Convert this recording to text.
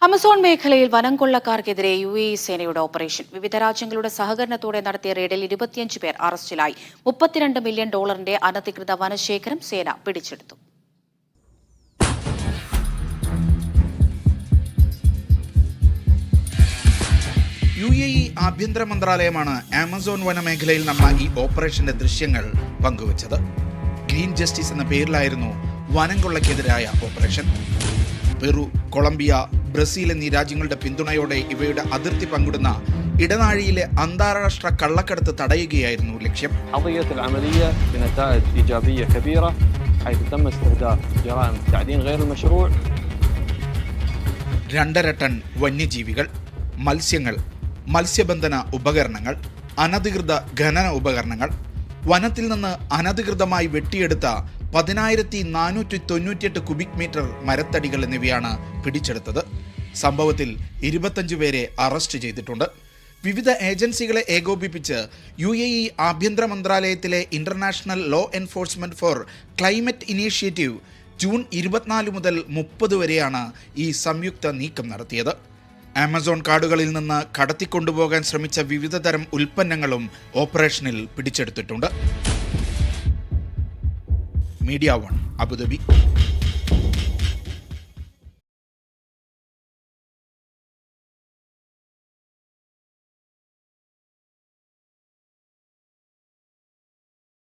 Amazon മേഖലയിൽ വനം കൊള്ളക്കാർക്കെതിരെ UAE സേനയുടെ ഓപ്പറേഷൻ. വിവിധ രാജ്യങ്ങളുടെ സഹകരണത്തോടെ നടത്തിയ റെയ്ഡിൽ 25 പേർ അറസ്റ്റിലായി. $32 മില്യൺ അനധികൃത വനശേഖരം സേന പിടിച്ചെടുത്തു. UAE ആഭ്യന്തര മന്ത്രാലയമാണ് ആമസോൺ വനമേഖലയിൽ നടന്ന ഈ ഓപ്പറേഷന്റെ ദൃശ്യങ്ങൾ പങ്കുവച്ചത്. ഗ്രീൻ ജസ്റ്റിസ് എന്ന പേരിലായിരുന്നു വനം കൊള്ളയ്ക്കെതിരായ ഓപ്പറേഷൻ. പെറു, കൊളംബിയ, ബ്രസീൽ എന്നീ രാജ്യങ്ങളുടെ പിന്തുണയോടെ ഇവയുടെ അതിർത്തി പങ്കിടുന്ന ഇടനാഴിയിലെ അന്താരാഷ്ട്ര കള്ളക്കടത്ത് തടയുകയായിരുന്നു ലക്ഷ്യം. രണ്ടര ടൺ വന്യജീവികൾ, മത്സ്യങ്ങൾ, മത്സ്യബന്ധന ഉപകരണങ്ങൾ, അനധികൃത ഖനന ഉപകരണങ്ങൾ, വനത്തിൽ നിന്ന് അനധികൃതമായി വെട്ടിയെടുത്ത 10,498 കുബിക് മീറ്റർ മരത്തടികൾ എന്നിവയാണ് പിടിച്ചെടുത്തത്. സംഭവത്തിൽ 25 പേരെ അറസ്റ്റ് ചെയ്തിട്ടുണ്ട്. വിവിധ ഏജൻസികളെ ഏകോപിപ്പിച്ച് UAE ആഭ്യന്തര മന്ത്രാലയത്തിലെ international law enforcement four climate initiative June 24 മുതൽ 30 വരെയാണ് ഈ സംയുക്ത നീക്കം നടത്തിയത്. ആമസോൺ കാടുകളിൽ നിന്ന് കടത്തിക്കൊണ്ടുപോകാൻ ശ്രമിച്ച വിവിധ തരം ഉൽപ്പന്നങ്ങളും ഓപ്പറേഷനിൽ പിടിച്ചെടുത്തിട്ടുണ്ട്. Media 1 Abu Dhabi.